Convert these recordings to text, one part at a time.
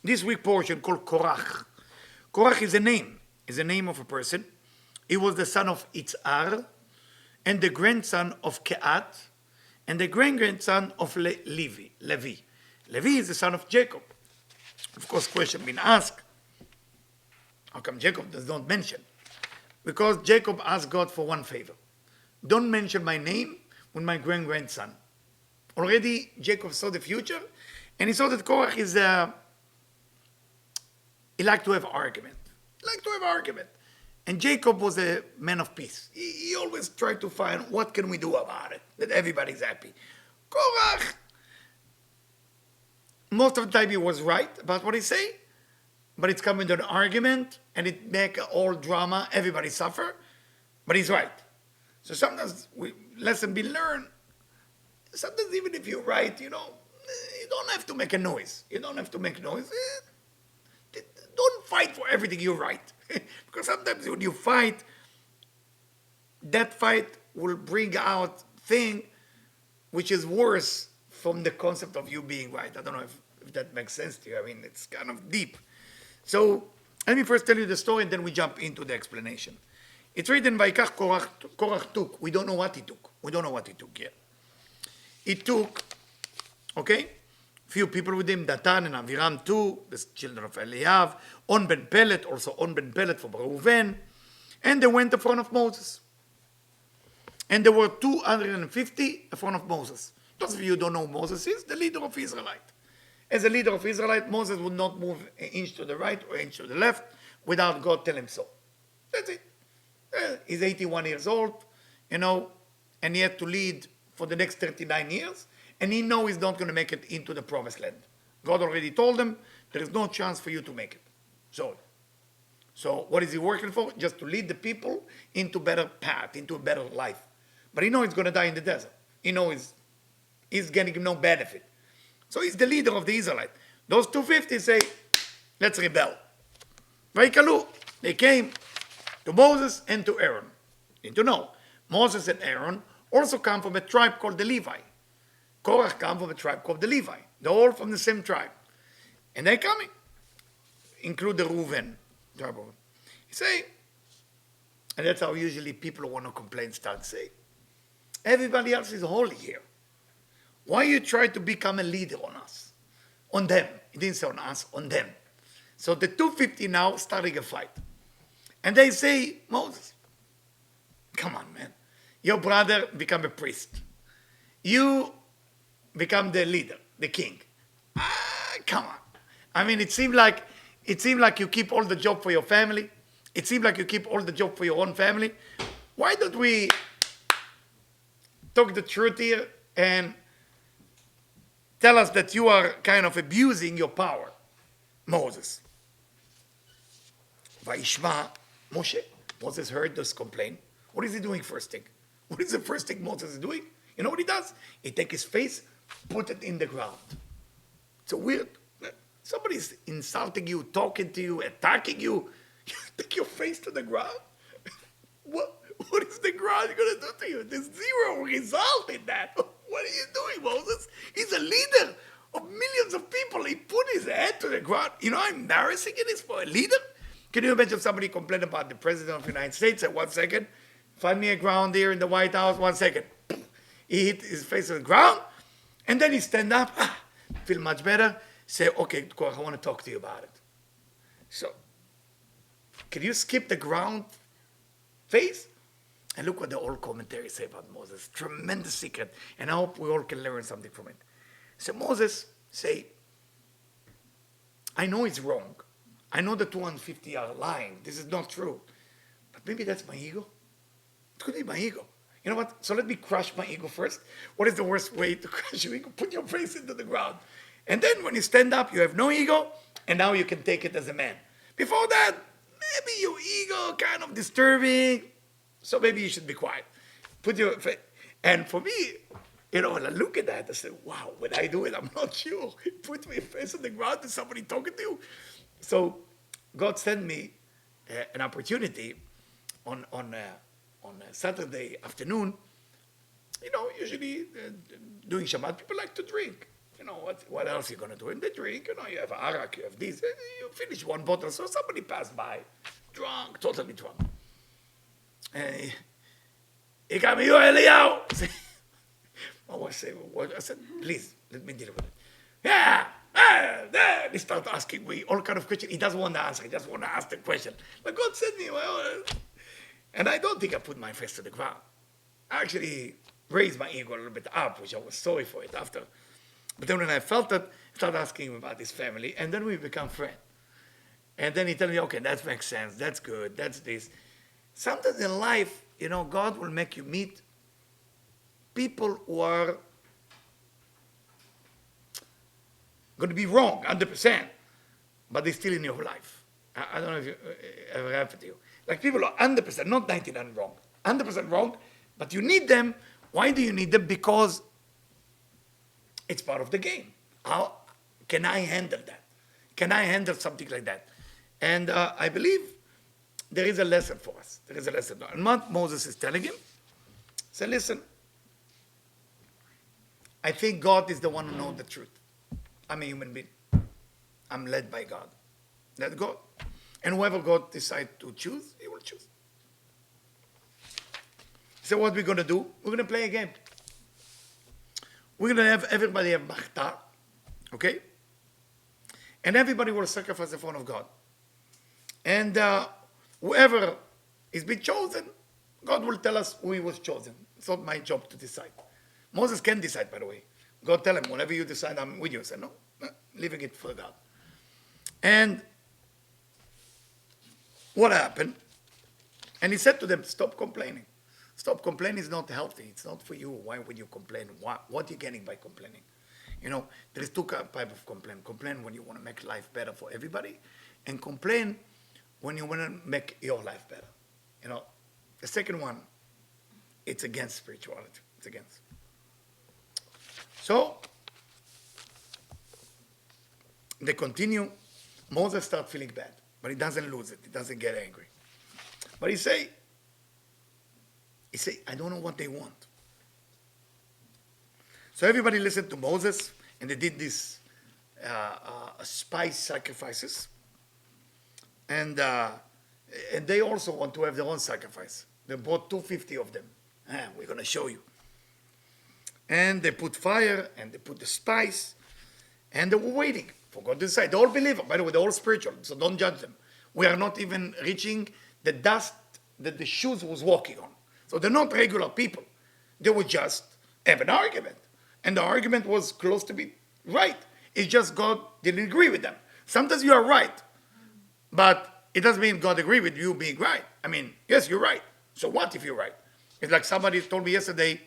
this week portion called Korach. Korach is a name of a person. He was the son of Itzar, and the grandson of Keat, and the great-grandson of Levi. Levi is the son of Jacob. Of course, question been asked, how come Jacob does not mention? Because Jacob asked God for one favor. Don't mention my name with my great-grandson. Already Jacob saw the future, and he saw that Korach is, he liked to have argument. And Jacob was a man of peace. He always tried to find what can we do about it, that everybody's happy. Korach, most of the time he was right about what he say, but it's coming to an argument and it make all drama, everybody suffer, but he's right. So sometimes lesson be learned. Sometimes even if you're right, you don't have to make a noise. Don't fight for everything you're right. Because sometimes when you fight, that fight will bring out thing which is worse from the concept of you being right. I don't know if that makes sense to you. I mean, it's kind of deep. So let me first tell you the story and then we jump into the explanation. It's written by Korach took. We don't know what he took yet. He took, few people with him, Datan and Aviram too, the children of Eliyahu, On ben Pelet, also On ben Pelet from Reuven, and they went in front of Moses. And there were 250 in front of Moses. Those of you who don't know who Moses is, the leader of Israelite. As a leader of Israelite, Moses would not move an inch to the right or an inch to the left without God telling him so. That's it. He's 81 years old, and he had to lead for the next 39 years. And he knows he's not going to make it into the promised land. God already told him, there is no chance for you to make it. So what is he working for? Just to lead the people into a better path, into a better life. But he knows he's going to die in the desert. He knows he's getting no benefit. So he's the leader of the Israelites. Those 250 say, let's rebel. Vayikalu, they came to Moses and to Aaron. You need to know, Moses and Aaron also come from a tribe called the Levi. Korach come from a tribe called the Levi. They're all from the same tribe. And they're coming. Include the Reuven tribe. You say, and that's how usually people who want to complain start saying, everybody else is holy here. Why you try to become a leader on us? On them. He didn't say on us, on them. So the 250 now starting a fight. And they say, Moses, come on, man. Your brother become a priest. You become the leader, the king. Come on. I mean, it seemed like you keep all the job for your family. It seemed like you keep all the job for your own family. Why don't we talk the truth here and tell us that you are kind of abusing your power, Moses? Vaishma Moshe. Moses heard this complaint. What is he doing first thing? What is the first thing Moses is doing? You know what he does? He takes his face, put it in the ground. It's weird. Somebody's insulting you, talking to you, attacking you. You take your face to the ground? What is the ground going to do to you? There's zero result in that. What are you doing, Moses? He's a leader of millions of people. He put his head to the ground. You know how embarrassing it is for a leader? Can you imagine somebody complain about the President of the United States? At 1 second, find me a ground here in the White House, 1 second. He hit his face on the ground, and then he stand up, feel much better, say, okay, Korach, I want to talk to you about it. So, can you skip the ground phase? And look what the old commentaries say about Moses. Tremendous secret. And I hope we all can learn something from it. So Moses say, I know it's wrong. I know the 250 are lying. This is not true. But maybe that's my ego. It could be my ego. You know what? So let me crush my ego first. What is the worst way to crush your ego? Put your face into the ground. And then when you stand up, you have no ego. And now you can take it as a man. Before that, maybe your ego kind of disturbing. So maybe you should be quiet. Put your face. And for me, when I look at that, I say, wow, when I do it, I'm not sure. Put my face on the ground, is somebody talking to you? So God sent me an opportunity on Saturday afternoon. Usually during Shabbat, people like to drink. what else are you going to do? And they drink, you have arak, you have this. You finish one bottle, so somebody passed by, drunk, totally drunk. And he got me, you Eliyahu. I said, please, let me deal with it. Yeah. They start asking me all kind of questions. He doesn't want to answer. He just want to ask the question. But God sent me. And I don't think I put my face to the ground. I actually raised my ego a little bit up, which I was sorry for it after. But then when I felt it, I started asking him about his family. And then we become friends. And then he told me, okay, that makes sense. That's good. That's this. Sometimes in life, God will make you meet people who are going to be wrong 100%, but they're still in your life. I don't know if it ever happened to you. Like people are 100%, not 99 wrong, 100% wrong, but you need them. Why do you need them? Because it's part of the game. How can I handle that? Can I handle something like that? And I believe there is a lesson for us. There is a lesson. And what Moses is telling him, say, listen, I think God is the one who knows the truth. I'm a human being. I'm led by God. Let God. And whoever God decides to choose, he will choose. So what we're going to do, we're going to play a game. We're going to have everybody have machta, okay? And everybody will sacrifice in front of God. And whoever is been chosen, God will tell us who he was chosen. It's not my job to decide. Moses can decide, by the way. God tell him, whenever you decide, I'm with you. I said, no, leaving it for God. And what happened? And he said to them, stop complaining. Stop complaining is not healthy. It's not for you. Why would you complain? What are you getting by complaining? There is two types of complaint. Complain when you want to make life better for everybody, and complain when you want to make your life better. The second one, it's against spirituality. It's against. So, they continue. Moses starts feeling bad, but he doesn't lose it. He doesn't get angry. But he say, I don't know what they want. So everybody listened to Moses, and they did these spice sacrifices. And they also want to have their own sacrifice. They bought 250 of them. We're going to show you. And they put fire, and they put the spice, and they were waiting for God to decide. They're all believers. By the way, they're all spiritual, so don't judge them. We are not even reaching the dust that the shoes was walking on. So they're not regular people. They would just have an argument. And the argument was close to be right. It's just God didn't agree with them. Sometimes you are right, but it doesn't mean God agreed with you being right. I mean, yes, you're right. So what if you're right? It's like somebody told me yesterday,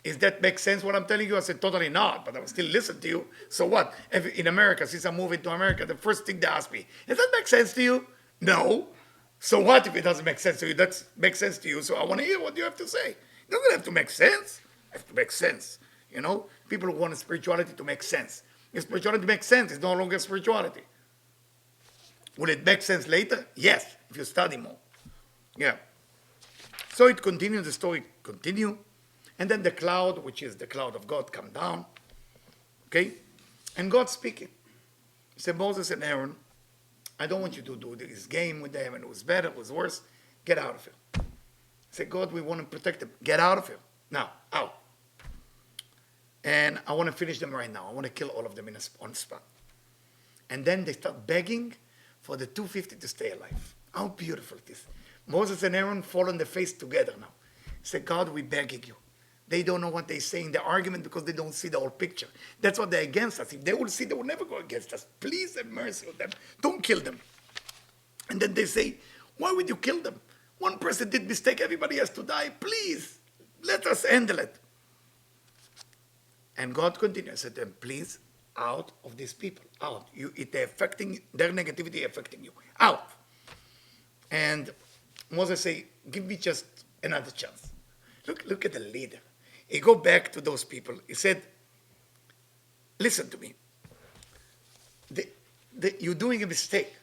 is that make sense what I'm telling you? I said, totally not, but I will still listen to you. So what? If in America, since I'm moving to America, the first thing they ask me, does that make sense to you? No. So what if it doesn't make sense to you? That makes sense to you, so I want to hear what you have to say. It doesn't have to make sense. It has to make sense. People who want spirituality to make sense. If spirituality makes sense, it's no longer spirituality. Will it make sense later? Yes, if you study more. Yeah. So it continues, the story continues. And then the cloud, which is the cloud of God, come down. Okay? And God speaking. He said, Moses and Aaron, I don't want you to do this game with them, and it was better, it was worse. Get out of here. I said, God, we want to protect them. Get out of here. Now, out. And I want to finish them right now. I want to kill all of them on the spot. And then they start begging for the 250 to stay alive. How beautiful it is. Moses and Aaron fall on their face together now. Say, God, we're begging you. They don't know what they say in the argument because they don't see the whole picture. That's what they're against us. If they would see, they would never go against us. Please have mercy on them. Don't kill them. And then they say, why would you kill them? One person did mistake, everybody has to die. Please, let us handle it. And God continues, said to them, please, out of these people. Out. They're affecting, their negativity affecting you. Out. And Moses say, give me just another chance. Look at the leader. He go back to those people. He said, listen to me. You're doing a mistake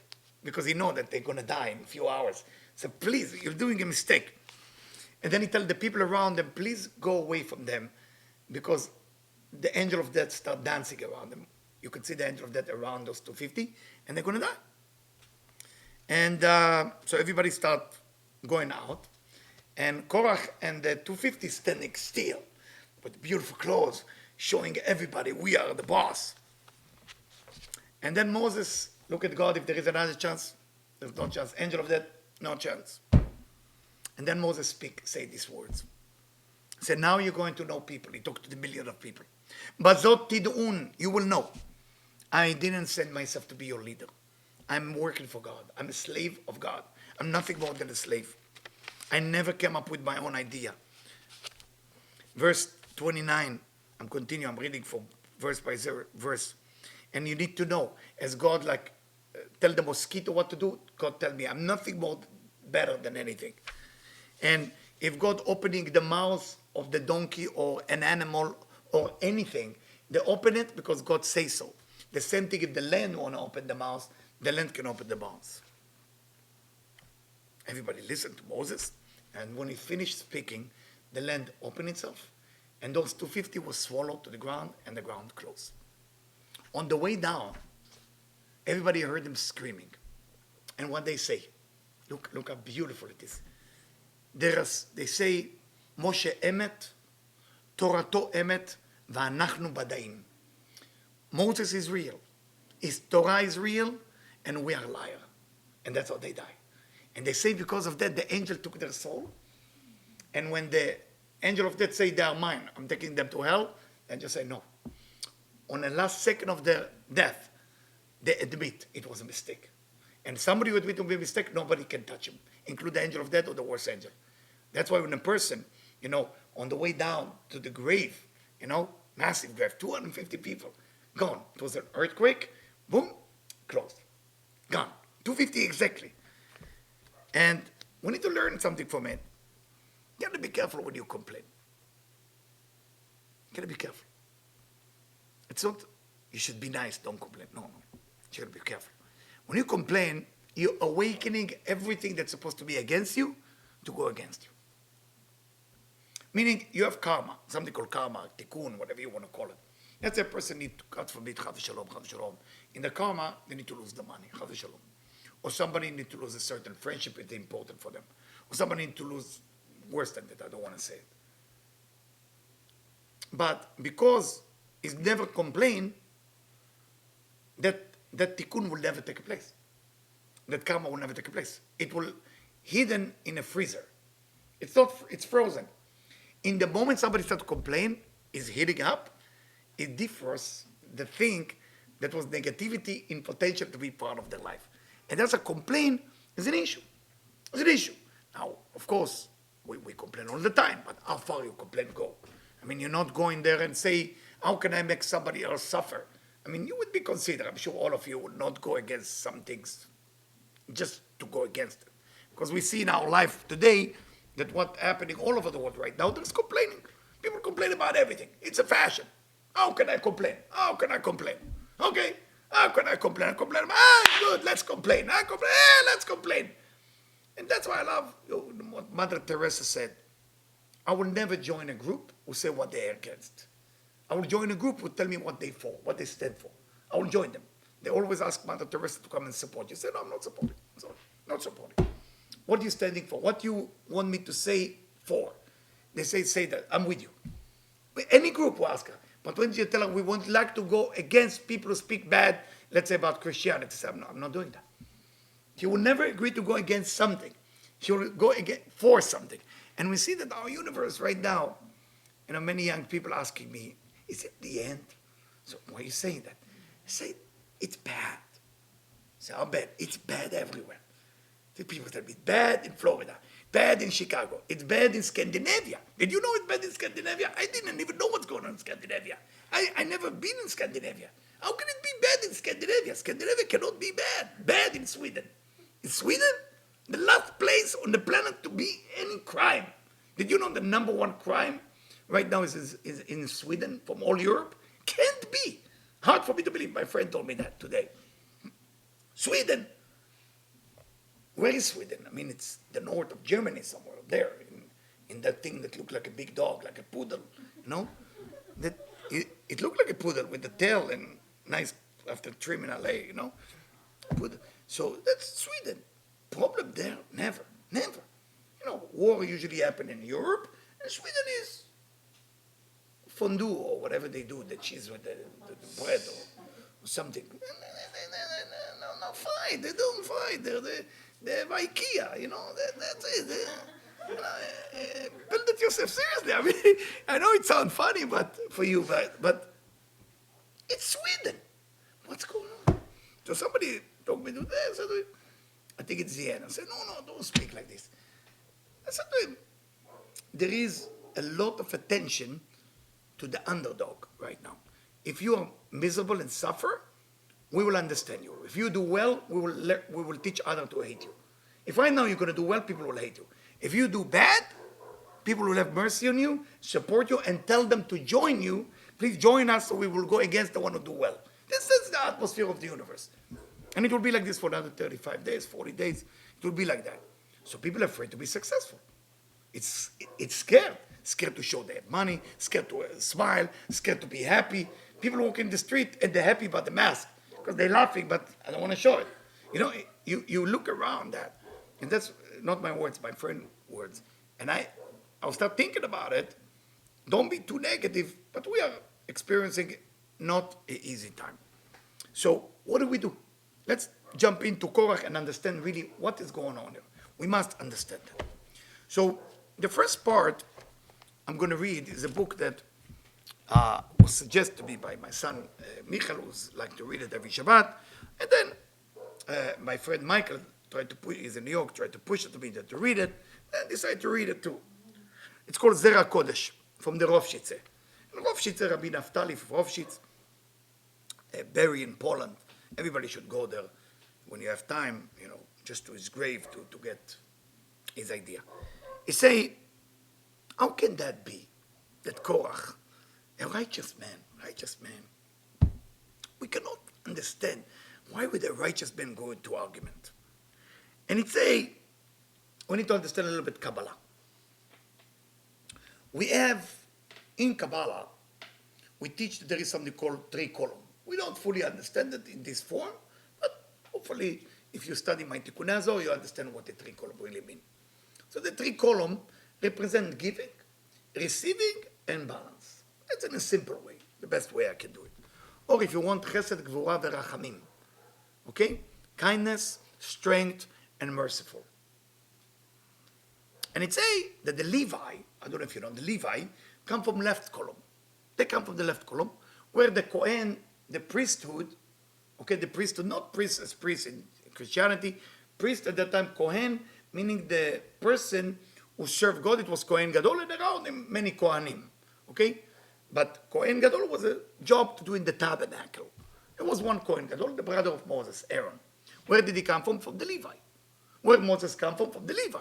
because he know that they're going to die in a few hours. So please, you're doing a mistake. And then he tell the people around them, please go away from them because the angel of death start dancing around them. You could see the angel of death around those 250, and they're going to die. And so everybody start going out, and Korach and the 250 standing still with beautiful clothes, showing everybody we are the boss. And then Moses look at God, if there is another chance. There's no chance. Angel of death, no chance. And then Moses say these words. He said, now you're going to know people. He talked to the million of people. Bazot tid'un, you will know. I didn't send myself to be your leader. I'm working for God. I'm a slave of God. I'm nothing more than a slave. I never came up with my own idea. Verse 29, I'm continuing, I'm reading from verse by verse. And you need to know, as God tell the mosquito what to do, God tell me, I'm nothing more better than anything. And if God opening the mouth of the donkey or an animal or anything, they open it because God says so. The same thing if the land want to open the mouth, the land can open the mouth. Everybody listened to Moses, and when he finished speaking, the land opened itself, and those 250 were swallowed to the ground, and the ground closed. On the way down, everybody heard them screaming. And what they say, look how beautiful it is. They say, Moshe emet, Torato emet, va'anachnu badaim. Moses is real. His Torah is real, and we are liar. And that's how they die. And they say because of that, the angel took their soul. And when the angel of death say, they are mine, I'm taking them to hell, and just say no. On the last second of their death, they admit it was a mistake. And somebody who admits to be a mistake, nobody can touch him, include the angel of death or the worst angel. That's why when a person, on the way down to the grave, massive grave, 250 people, gone. It was an earthquake, boom, closed. Gone. 250 exactly. And we need to learn something from it. You have to be careful when you complain. You gotta be careful. It's not, you should be nice, don't complain. No. You gotta be careful. When you complain, you're awakening everything that's supposed to be against you to go against you. Meaning, you have karma, something called karma, tikkun, whatever you want to call it. Let's say a person needs to, God forbid, chav shalom. In the karma, they need to lose the money, chav shalom. Or somebody needs to lose a certain friendship, it's important for them. Or somebody needs to lose, worse than that, I don't want to say it. But because he's never complained, that tikkun will never take place. That karma will never take place. It will hidden in a freezer. It's frozen. In the moment somebody starts to complain, is heating up, it differs the thing that was negativity in potential to be part of their life. And that's a complaint is an issue. It's an issue. Now, of course, we complain all the time, but how far your complaint go? I mean, you're not going there and say, how can I make somebody else suffer? I mean, you would be considered, I'm sure all of you would not go against some things just to go against it. Because we see in our life today that what's happening all over the world right now, there's complaining. People complain about everything. It's a fashion. How can I complain? How can I complain? Okay, how can I complain? I complain about, good, let's complain. I complain, let's complain. And that's why I love what Mother Teresa said. I will never join a group who say what they're against. I will join a group who tell me what they for, what they stand for. I will join them. They always ask Mother Teresa to come and support. You say, no, I'm not supporting. Sorry, not supporting. What are you standing for? What do you want me to say for? They say that. I'm with you. Any group will ask her. But when you tell her, we would like to go against people who speak bad, let's say about Christianity, say, I'm not doing that. She will never agree to go against something. She will go for something. And we see that our universe right now, many young people asking me, is it the end? So why are you saying that? I say, it's bad. I say, how bad? It's bad everywhere. The people tell me, it's bad in Florida, bad in Chicago, it's bad in Scandinavia. Did you know it's bad in Scandinavia? I didn't even know what's going on in Scandinavia. I never been in Scandinavia. How can it be bad in Scandinavia? Scandinavia cannot be bad. Bad in Sweden. In Sweden, the last place on the planet to be any crime. Did you know the number one crime right now is in Sweden from all Europe? Can't be. Hard for me to believe. My friend told me that today. Sweden. Where is Sweden? I mean, it's the north of Germany somewhere up there, in that thing that looked like a big dog, like a poodle, That It looked like a poodle with the tail and nice after trimming a leg, Poodle. So that's Sweden. Problem there? Never, never. War usually happen in Europe, and Sweden is fondue or whatever they do, the cheese with the bread or something. No fight. They don't fight. They're IKEA. That's it. Build it yourself. Seriously, I mean, I know it sounds funny, but for you, but it's Sweden. What's going on? So somebody told me to that. I said, I think it's Jian. I said, no, don't speak like this. I said to him, there is a lot of attention to the underdog right now. If you are miserable and suffer, we will understand you. If you do well, we will teach others to hate you. If right now you're going to do well, people will hate you. If you do bad, people will have mercy on you, support you, and tell them to join you. Please join us so we will go against the one who do well. This is the atmosphere of the universe. And it will be like this for another 35 days, 40 days. It will be like that. So people are afraid to be successful. It's scared. Scared to show they have money, scared to smile, scared to be happy. People walk in the street and they're happy about the mask because they're laughing, but I don't want to show it. You look around that, and that's not my words, my friend's words. And I'll start thinking about it. Don't be too negative, but we are experiencing not an easy time. So what do? Let's jump into Korach and understand really what is going on here. We must understand that. So the first part I'm going to read is a book that was suggested to me by my son, Michael, who's like to read it every Shabbat. And then my friend Michael he's in New York, tried to push it to me to read it, and decided to read it too. It's called Zera Kodesh, from the Rovshitze. And Rovshitze, Rabbi Naftali from Rovshitz, buried in Poland. Everybody should go there when you have time, just to his grave to get his idea. He say, how can that be? That Korach, a righteous man, we cannot understand why would a righteous man go into argument. And he'd say, we need to understand a little bit Kabbalah. We have, in Kabbalah, we teach that there is something called three column. We don't fully understand it in this form, but hopefully, if you study my Tikkun Azor, you understand what the three column really mean. So the three column represent giving, receiving, and balance. That's in a simple way, the best way I can do it. Or if you want, chesed, gvura, verachamim. Okay? Kindness, strength, and merciful. And it say that the Levi, I don't know if you know, the Levi come from left column. They come from the left column, where the Kohen, the priesthood, the priesthood, not priest as priest in Christianity, priest at that time, Kohen, meaning the person who served God, it was Kohen Gadol, and around him many Kohanim, okay? But Kohen Gadol was a job to do in the tabernacle. There was one Kohen Gadol, the brother of Moses, Aaron. Where did he come from? From the Levi. Where did Moses come from? From the Levi.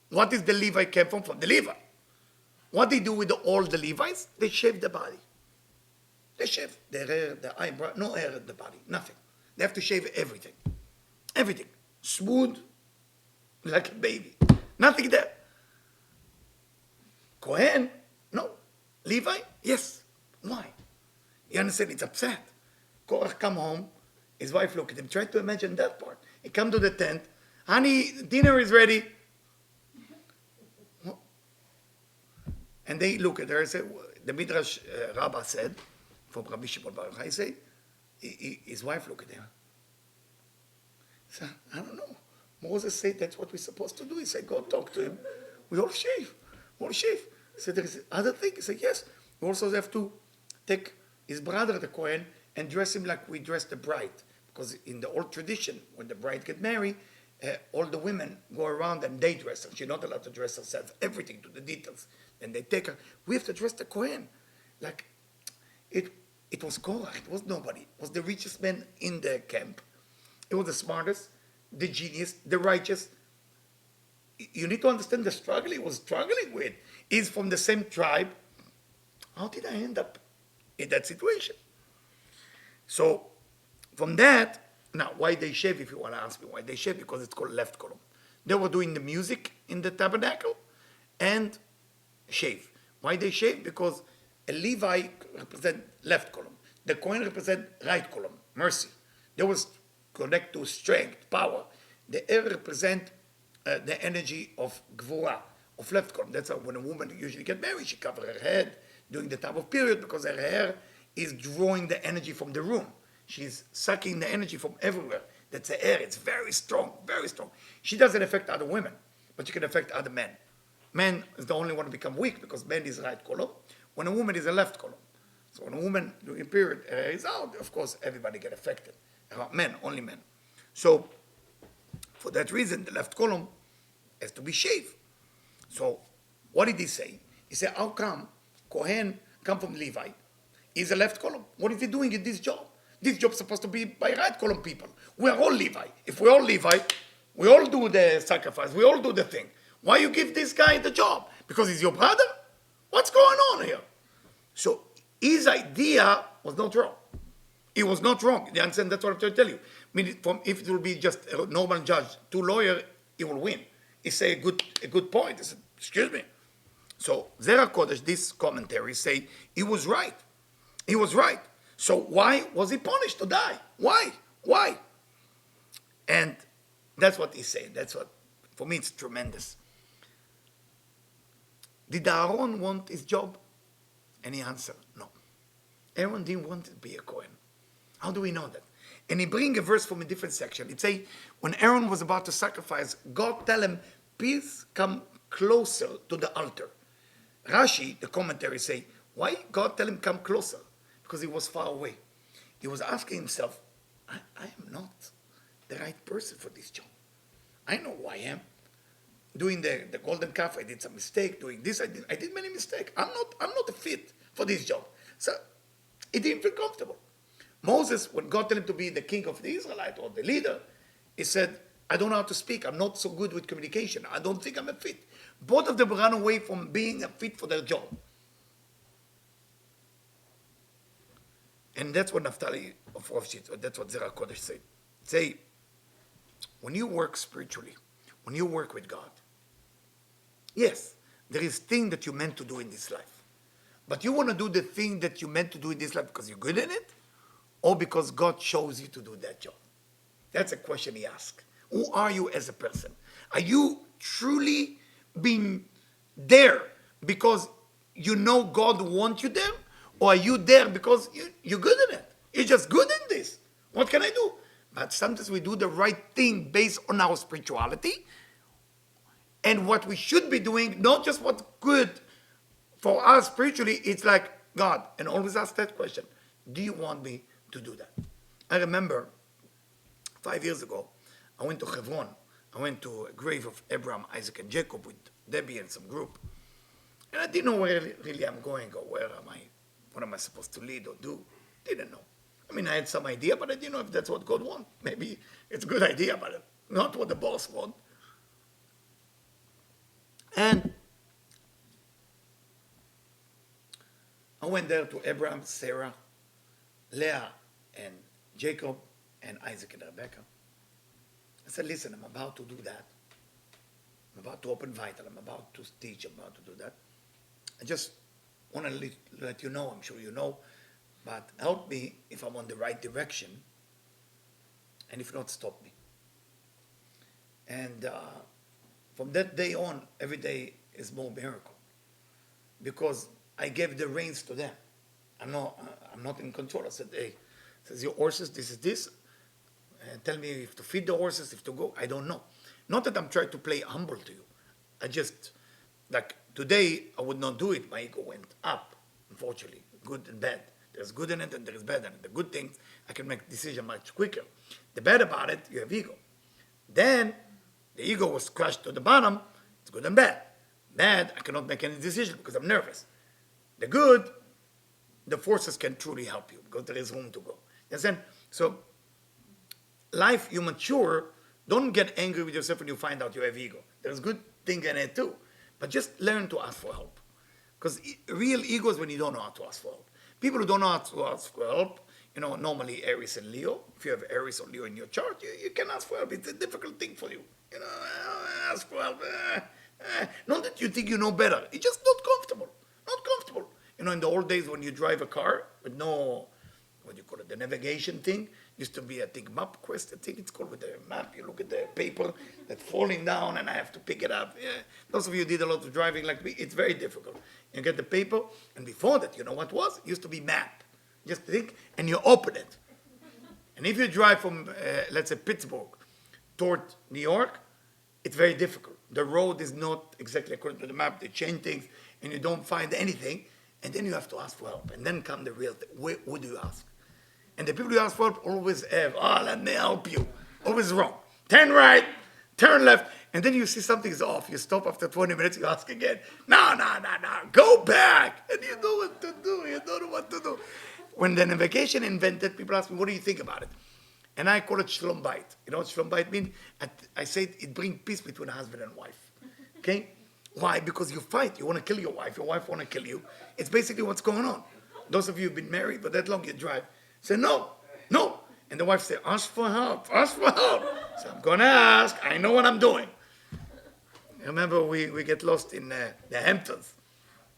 What is the Levi came from? From the Levi. What they do with all the Levites? They shave the body. They shave their hair, their eyebrow, no hair in the body, nothing. They have to shave everything. Everything. Smooth, like a baby. Nothing there. Kohen? No. Levi? Yes. Why? You understand? It's upset. Korach come home. His wife look at him. Try to imagine that part. He come to the tent. Honey, dinner is ready. And they look at her and say, the Midrash Rabbah said, from Rabbi Shimon Bar Yochai, say, his wife look at him. He said, I don't know. Moses said that's what we're supposed to do. He said, go talk to him. We all shave. We all shave. He said, there is other thing. He said, yes. We also have to take his brother, the Kohen, and dress him like we dress the bride. Because in the old tradition, when the bride get married, all the women go around and they dress her. She's not allowed to dress herself, everything to the details. And they take her. We have to dress the Kohen. Like, it was Korach. It was nobody. It was the richest man in the camp. It was the smartest, the genius, the righteous. You need to understand the struggle he was struggling with. He's from the same tribe. How did I end up in that situation? So, from that, now, why they shave, if you want to ask me why they shave, because it's called left column. They were doing the music in the tabernacle and shave. Why they shave? Because A Levi represent left column. The Kohen represent right column, mercy. They will connect to strength, power. The air represent the energy of Gvura, of left column. That's how when a woman usually gets married, she covers her head during the time of period because her hair is drawing the energy from the room. She's sucking the energy from everywhere. That's the air. It's very strong, very strong. She doesn't affect other women, but she can affect other men. Men is the only one to become weak because men is right column, when a woman is a left column. So when a woman during a period her hair is out, of course everybody get affected. Men, only men. So for that reason, the left column has to be shaved. So what did he say? He said, how come Kohen come from Levi? He's a left column. What is he doing in this job? This job is supposed to be by right column people. We are all Levi. If we're all Levi, we all do the sacrifice. We all do the thing. Why you give this guy the job? Because he's your brother? What's going on here? So his idea was not wrong. It was not wrong. You understand? That's what I'm trying to tell you. I mean, if it will be just a normal judge, two lawyers, he will win. He say a good point. He said, excuse me. So Zera Kodesh, this commentary, say he was right. He was right. So why was he punished to die? Why? And that's what he's saying. That's what, for me, it's tremendous. Did Aaron want his job? And he answered, no. Aaron didn't want to be a Kohen. How do we know that? And he bring a verse from a different section. It say, when Aaron was about to sacrifice, God tell him, please come closer to the altar. Rashi, the commentary, say, why God tell him come closer? Because he was far away. He was asking himself, I am not the right person for this job. I know who I am. Doing the golden calf, I did some mistake. Doing this, I did many mistakes. I'm not a fit for this job. So he didn't feel comfortable. Moses, when God told him to be the king of the Israelites or the leader, he said, I don't know how to speak. I'm not so good with communication. I don't think I'm a fit. Both of them ran away from being a fit for their job. And that's what Naphtali of Rovshit, that's what Zera Kodesh said. Say, when you work spiritually, when you work with God, yes, there is thing that you're meant to do in this life. But you want to do the thing that you're meant to do in this life because you're good in it, or because God chose you to do that job? That's a question he asked. Who are you as a person? Are you truly being there because you know God wants you there? Or are you there because you're good in it? You're just good in this. What can I do? But sometimes we do the right thing based on our spirituality and what we should be doing, not just what's good for us spiritually. It's like, God, and always ask that question, do you want me to do that? I remember 5 years ago, I went to Hebron. I went to a grave of Abraham, Isaac, and Jacob with Debbie and some group. And I didn't know where really I'm going or where am I, what am I supposed to lead or do? Didn't know. I mean, I had some idea, but I didn't know if that's what God wants. Maybe it's a good idea, but not what the boss wants. And I went there to Abraham, Sarah, Leah, and Jacob, and Isaac and Rebecca. I said, listen, I'm about to do that. I'm about to open Vital. I'm about to teach. I'm about to do that. I just want to let you know, I'm sure you know, but help me if I'm on the right direction, and if not, stop me. And from that day on, every day is more miracle, because I gave the reins to them. I'm not in control. I said, hey, says your horses, this is this. Tell me if to feed the horses, if to go. I don't know. Not that I'm trying to play humble to you. I just, like today, I would not do it. My ego went up, unfortunately, good and bad. There's good in it and there is bad in it. The good things, I can make decision much quicker. The bad about it, you have ego. Then, the ego was crushed to the bottom. It's good and bad. Bad, I cannot make any decision because I'm nervous. The good, the forces can truly help you because there is room to go. You understand? So, life, you mature, don't get angry with yourself when you find out you have ego. There's good thing in it too. But just learn to ask for help. Because real ego is when you don't know how to ask for help. People who don't know how to ask for help, normally Aries and Leo, if you have Aries or Leo in your chart, you can ask for help. It's a difficult thing for you. Ask for help. Not that you think you know better. It's just not comfortable. Not comfortable. in the old days when you drive a car with no, what do you call it, the navigation thing, used to be a big map quest, I think it's called, with the map, you look at the paper that's falling down and I have to pick it up. Yeah. Those of you who did a lot of driving like me, it's very difficult. You get the paper, and before that, you know what was? It used to be map. Just think, and you open it. And if you drive from, let's say, Pittsburgh toward New York, it's very difficult. The road is not exactly according to the map. They change things, and you don't find anything. And then you have to ask for help. And then come the real thing. Who do you ask? And the people you ask for help always have, let me help you. Always wrong. Turn right, turn left. And then you see something's off. You stop after 20 minutes, you ask again. No, go back. And you know what to do. You don't know what to do. When the navigation invented, people ask me, what do you think about it? And I call it shalom bayit. You know what shalom bayit means? I say it brings peace between husband and wife. Okay? Why? Because you fight. You want to kill your wife want to kill you. It's basically what's going on. Those of you who've been married for that long, you drive. Say, no. And the wife say, ask for help. So I'm going to ask. I know what I'm doing. Remember, we get lost in the Hamptons.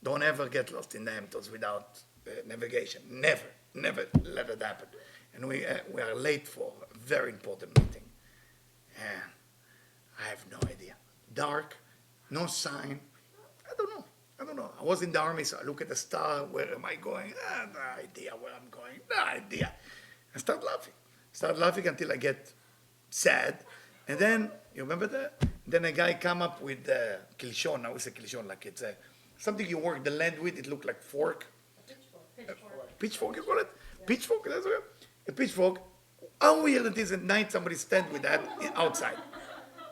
Don't ever get lost in the Hamptons without navigation. Never let it happen. And we are late for a very important meeting. And I have no idea. Dark, no sign. I don't know. I was in the army, so I look at the star. Where am I going? No idea where I'm going. No idea. I start laughing until I get sad. And then, you remember that? Then a guy come up with kilshon. Now it's a kilshon, like it's something you work the land with. It looked like fork. Pitchfork, you call it? Yeah. Pitchfork, that's what a pitchfork. How weird it is at night somebody stand with that outside.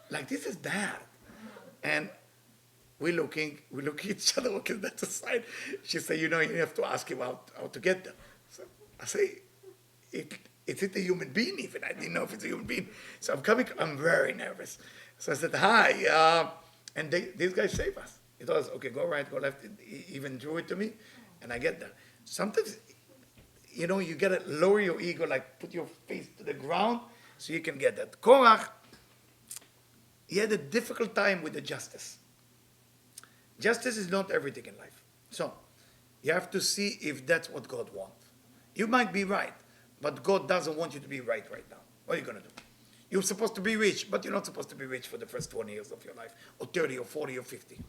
Like, this is bad. And we look at each other, looking at the side. She said, you have to ask him how to get there. So I say, is it a human being even? I didn't know if it's a human being. So I'm very nervous. So I said, hi. And these guys save us. It was, okay, go right, go left. He even drew it to me, and I get there. Sometimes, you got to lower your ego, like put your face to the ground so you can get that. Korach, he had a difficult time with the justice. Justice is not everything in life. So you have to see if that's what God wants. You might be right, but God doesn't want you to be right now. What are you going to do? You're supposed to be rich, but you're not supposed to be rich for the first 20 years of your life, or 30 or 40 or 50.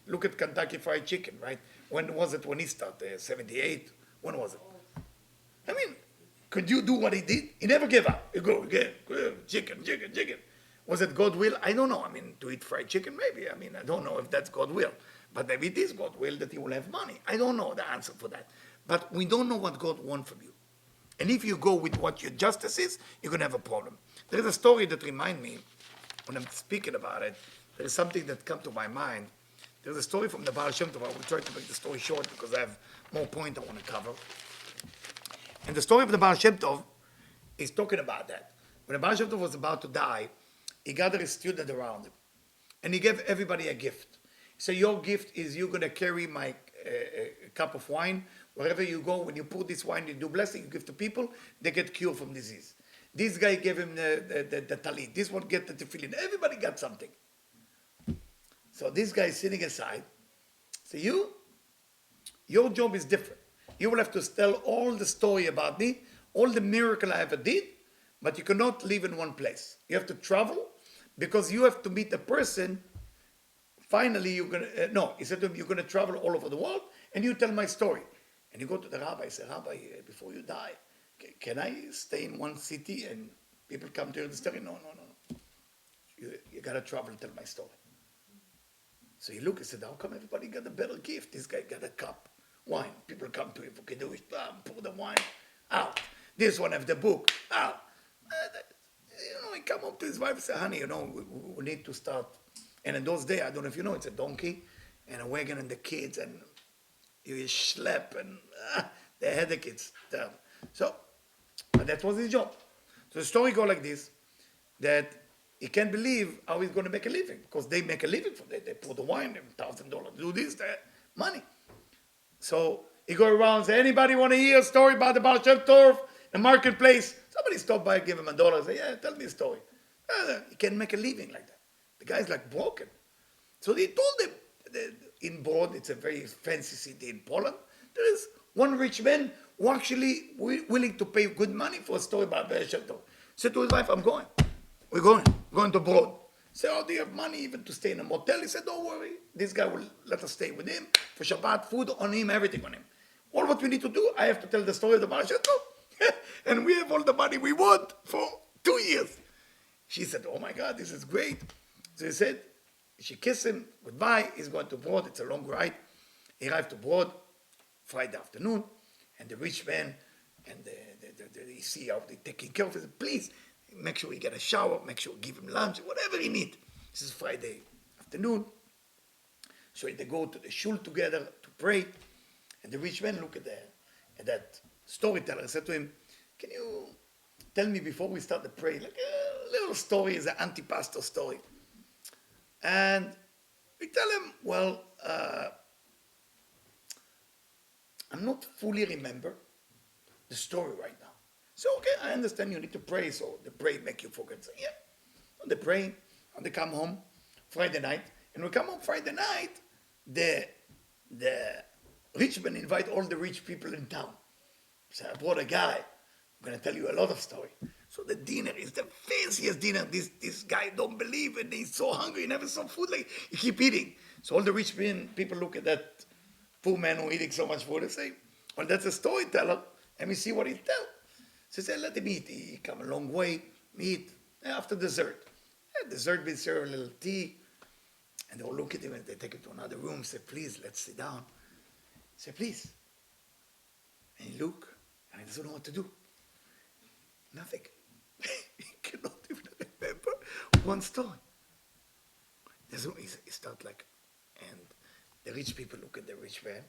Look at Kentucky Fried Chicken, right? When was it when he started? 78? When was it? I mean, could you do what he did? He never gave up. You go again, chicken. Was it God's will? I don't know. I mean, to eat fried chicken, maybe. I mean, I don't know if that's God's will. But maybe it is God's will that he will have money. I don't know the answer for that. But we don't know what God wants from you. And if you go with what your justice is, you're going to have a problem. There is a story that reminds me, when I'm speaking about it, there is something that comes to my mind. There's a story from the Baal Shem Tov. I will try to make the story short because I have more points I want to cover. And the story of the Baal Shem Tov is talking about that. When the Baal Shem Tov was about to die, he gathered his students around him. And he gave everybody a gift. So your gift is you're going to carry my cup of wine. Wherever you go, when you pour this wine, you do blessing, you give to people, they get cured from disease. This guy gave him the talit. This one get the tefillin. Everybody got something. So this guy is sitting aside. So your job is different. You will have to tell all the story about me, all the miracle I ever did, but you cannot live in one place. You have to travel because you have to meet a person. Finally, you're going to, he said to him, you're going to travel all over the world and you tell my story. And you go to the rabbi, and say, Rabbi, before you die, can I stay in one city and people come to hear the story? No. You got to travel and tell my story. So he looked and said, how come everybody got a better gift? This guy got a cup, wine. People come to him for kiddush, pour the wine out. This one have the book out. He come up to his wife and said, honey, we need to start. And in those days, I don't know if you know, it's a donkey and a wagon and the kids and you schlep and they had the kids. So, but that was his job. So the story goes like this, that he can't believe how he's going to make a living because they make a living from that. They pour the wine, $1,000, do this, that, money. So he go around and say, anybody want to hear a story about the Baal Shem Tov, the marketplace? Somebody stop by and give him $1, say, yeah, tell me a story. He can't make a living like that. The guy's like broken. So they told him, in Brod, it's a very fancy city in Poland, There is one rich man who actually willing to pay good money for a story about Parashat Korach. Said to his wife, I'm going. We're going to abroad. Say, oh, do you have money even to stay in a motel? He said, don't worry. This guy will let us stay with him for Shabbat, food on him, everything on him. All what we need to do, I have to tell the story of the Parashat Korach. And we have all the money we want for 2 years. She said, oh my God, this is great. So he said, she kissed him, goodbye, he's going to abroad, it's a long ride. He arrived abroad Friday afternoon, and the rich man and the CEO, they're taking care of him, please, make sure he get a shower, make sure give him lunch, whatever he need. This is Friday afternoon. So they go to the shul together to pray, and the rich man look at that storyteller and said to him, can you tell me before we start the prayer, like a little story, is an anti-pastor story. And we tell him, well, I'm not fully remember the story right now. So, okay, I understand you need to pray, so the pray make you forget. So, yeah, they pray, and they come home Friday night. And we come home Friday night, the rich man invite all the rich people in town. So I brought a guy, I'm going to tell you a lot of story. So the dinner is the fanciest dinner. This guy don't believe it. He's so hungry. He never saw food. Like, he keep eating. So all the rich people look at that poor man who eating so much food and say, well, that's a storyteller. Let me see what he tell. So he said, let him eat. He come a long way. Eat. After dessert. Dessert, we serve a little tea. And they all look at him and they take him to another room. Say, please, let's sit down. Say, please. And he look, and he doesn't know what to do. Nothing. He cannot even remember one story. He start like, and the rich people look at the rich man,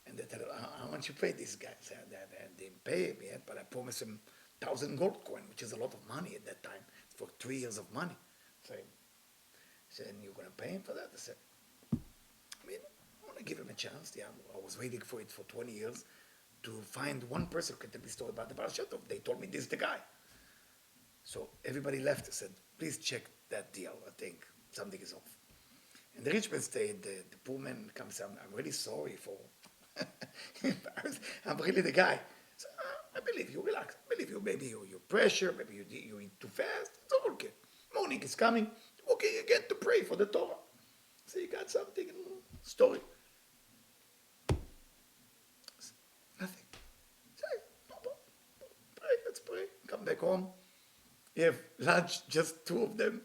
and they tell him, how much you pay this guy? Say, they didn't pay him yet, but I promised him 1,000 gold coin, which is a lot of money at that time, for 3 years of money. So he said, and you're going to pay him for that? I said, I mean, I want to give him a chance. Yeah, I was waiting for it for 20 years to find one person who can tell me a story about the Parashat Korach. They told me this is the guy. So everybody left. I said, please check that deal. I think something is off. And the rich man stayed. The poor man comes, I'm really sorry for embarrassed. I'm really the guy. So, I believe you, relax. I believe you, maybe you pressure, maybe you eat too fast. It's all okay. Morning is coming. Okay, again to pray for the Torah. So you got something, story. Nothing. Say, pray, let's pray. Come back home. You have lunch, just 2 of them.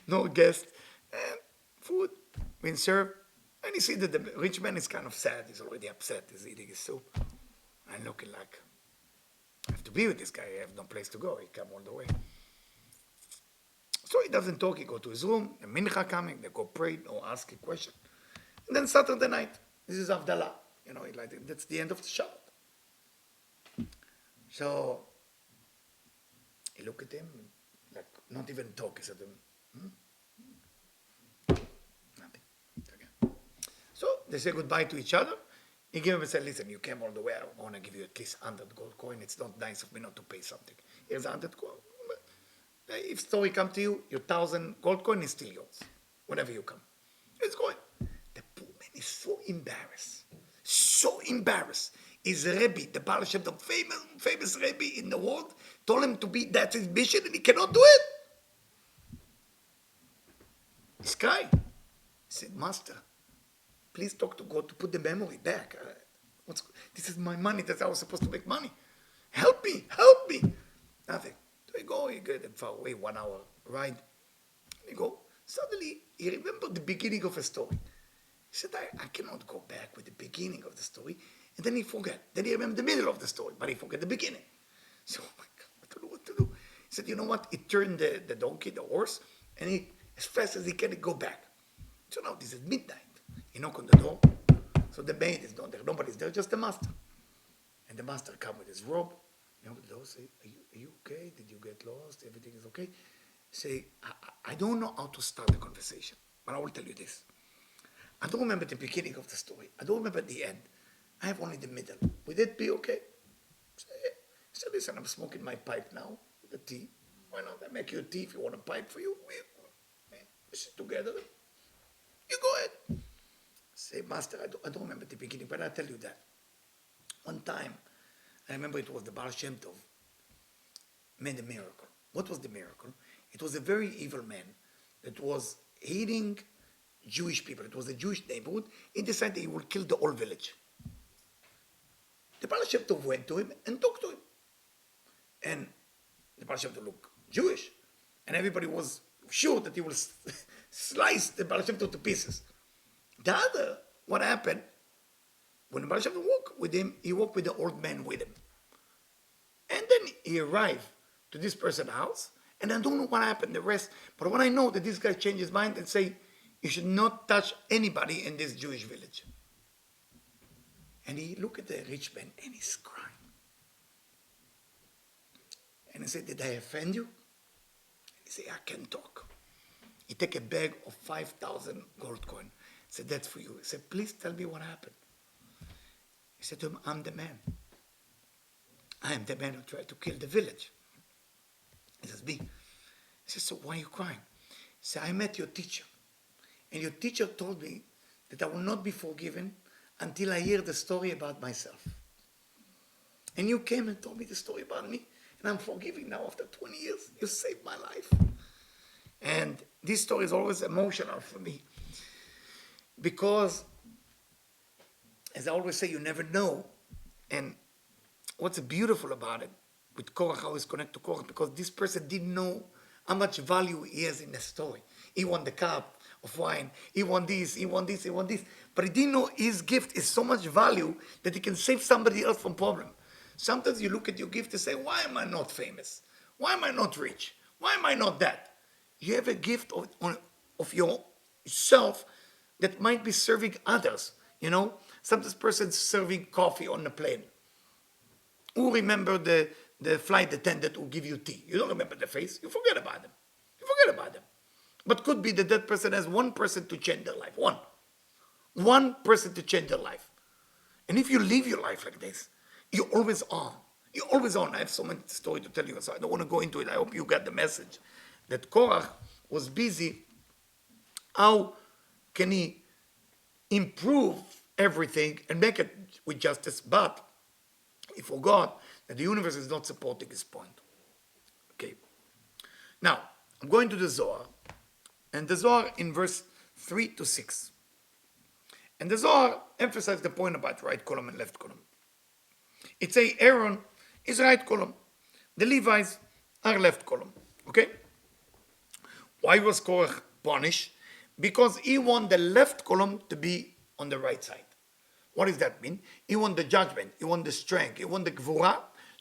No guests. And food being served. And you see that the rich man is kind of sad. He's already upset. He's eating his soup. And looking like, I have to be with this guy. I have no place to go. He come all the way. So he doesn't talk. He go to his room. The mincha coming. They go pray. No ask a question. And then Saturday night. This is Havdalah. You know, like that's the end of the Shabbat. So he look at him, like not even talk. He said to him, nothing. Okay. So they say goodbye to each other. He gave him and said, listen, you came all the way. I want to give you at least 100 gold coin. It's not nice of me not to pay something. Here's 100 coin. If story come to you, your 1,000 gold coin is still yours. Whenever you come. It's going. The poor man is so embarrassed. So embarrassed. His Rebbe, the Parashat, the famous Rebbe in the world, told him to be, that's his mission, and he cannot do it. He's crying. He said, Master, please talk to God to put the memory back. This is my money. That's how I was supposed to make money. Help me. Nothing. So he go, he get far away, 1 hour ride. And he go. Suddenly, he remembered the beginning of a story. He said, I cannot go back with the beginning of the story. And then he forgot. Then he remembered the middle of the story, but he forgot the beginning. So, oh my God, I don't know what to do. He said, you know what? He turned the donkey, the horse, and he, as fast as he can, go back. So now this is midnight. He knock on the door. So the maid is not there. Nobody's there, just the master. And the master come with his robe. You know, the door say, are you okay? Did you get lost? Everything is okay? Say, I don't know how to start the conversation, but I will tell you this. I don't remember the beginning of the story. I don't remember the end. I have only the middle. Would it be okay? So listen, I'm smoking my pipe now, the tea. Why not? I make you a tea if you want a pipe for you. We sit together. You go ahead. Say, Master, I don't remember the beginning, but I'll tell you that. One time, I remember it was the Baal Shem Tov made a miracle. What was the miracle? It was a very evil man that was hating Jewish people. It was a Jewish neighborhood. He decided he would kill the whole village. The Baal Shem Tov went to him and talked to him. And the Baal Shem Tov looked Jewish. And everybody was sure that he will slice the Baal Shem Tov to pieces. The other, what happened, when the Baal Shem Tov walked with him, he walked with the old man with him. And then he arrived to this person's house, and I don't know what happened the rest, but what I know that this guy changed his mind and say, you should not touch anybody in this Jewish village. And he looked at the rich man and he's crying. And he said, did I offend you? He said, I can't talk. He took a bag of 5,000 gold coin. He said, that's for you. He said, please tell me what happened. He said to him, I'm the man. I am the man who tried to kill the village. He says, me. He says, so why are you crying? He said, I met your teacher. And your teacher told me that I will not be forgiven until I hear the story about myself. And you came and told me the story about me. And I'm forgiving now after 20 years. You saved my life. And this story is always emotional for me. Because, as I always say, you never know. And what's beautiful about it, with Korach, how he's connected to Korach, because this person didn't know how much value he has in the story. He won the cup of wine, he won this, he won this, he won this. But he didn't know his gift is so much value that he can save somebody else from problem. Sometimes you look at your gift and say, why am I not famous? Why am I not rich? Why am I not that? You have a gift of yourself that might be serving others. You know, sometimes person's serving coffee on the plane. Who remember the flight attendant who give you tea? You don't remember the face. You forget about them. You forget about them. But could be that that person has one person to change their life. One person to change their life. And if you live your life like this, you're always on. You're always on. I have so many stories to tell you, so I don't want to go into it. I hope you got the message. That Korach was busy. How can he improve everything and make it with justice? But he forgot that the universe is not supporting his point. Okay. Now, I'm going to the Zohar. And the Zohar in verse 3 to 6. And the Zohar emphasizes the point about right column and left column. It says Aaron is right column. The Levites are left column. Okay? Why was Korach punished? Because he want the left column to be on the right side. What does that mean? He want the judgment. He want the strength. He want the gvura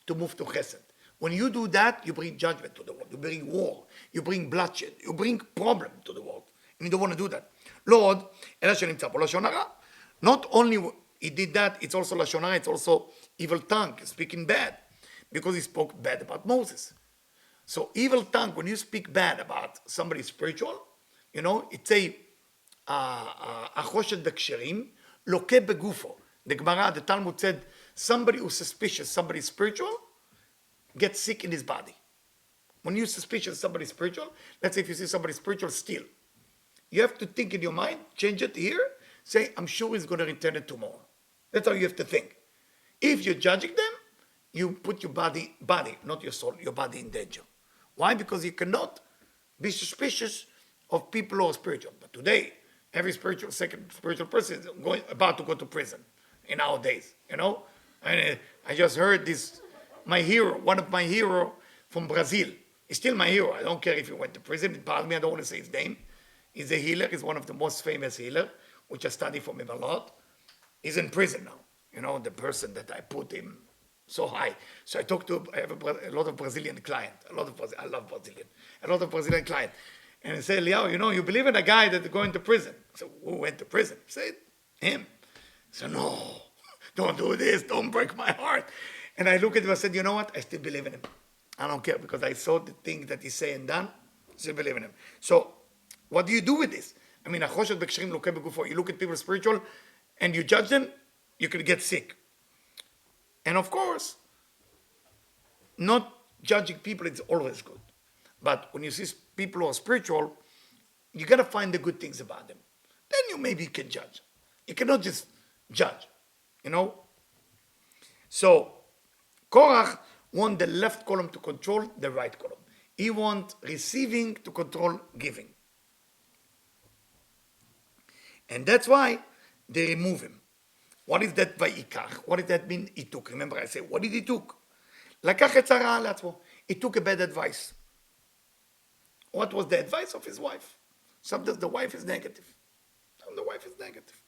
to move to chesed. When you do that, you bring judgment to the world. You bring war. You bring bloodshed. You bring problem to the world. And you don't want to do that. Lord, not only he did that, it's also Lashon Hara, it's also evil tongue, speaking bad. Because he spoke bad about Moses. So evil tongue, when you speak bad about somebody spiritual, you know, it's a achoshet b'ksherim, loke begufo. The Gemara, the Talmud said, somebody who's suspicious, somebody spiritual, gets sick in his body. When you're suspicious somebody spiritual, let's say if you see somebody spiritual, steal. You have to think in your mind, change it here, say, I'm sure he's going to return it tomorrow. That's how you have to think. If you're judging them, you put your body, not your soul, your body in danger. Why? Because you cannot be suspicious of people who are spiritual. But today, every second spiritual person is about to go to prison in our days, you know? And I just heard this, one of my hero from Brazil. He's still my hero. I don't care if he went to prison. It bothers me. I don't want to say his name. He's a healer. He's one of the most famous healers, which I study from him a lot. He's in prison now. You know, the person that I put him so high. So I have a lot of Brazilian clients. I love Brazilian. A lot of Brazilian clients. And I say, Eliyahu, you know, you believe in a guy that's going to prison. So who went to prison? I said, him. So no, don't do this. Don't break my heart. And I look at him and I said, you know what? I still believe in him. I don't care because I saw the thing that he's saying done. I still believe in him. So what do you do with this? I mean, you look at people spiritual and you judge them, you could get sick. And of course, not judging people is always good. But when you see people who are spiritual, you got to find the good things about them. Then you maybe can judge. You cannot just judge, you know. So Korach want the left column to control the right column. He want receiving to control giving. And that's why they remove him. What is that vayikach? What does that mean he took? Remember I said, what did he took? לקח את שרה לעצמו. He took a bad advice. What was the advice of his wife? Sometimes the wife is negative. Sometimes the wife is negative.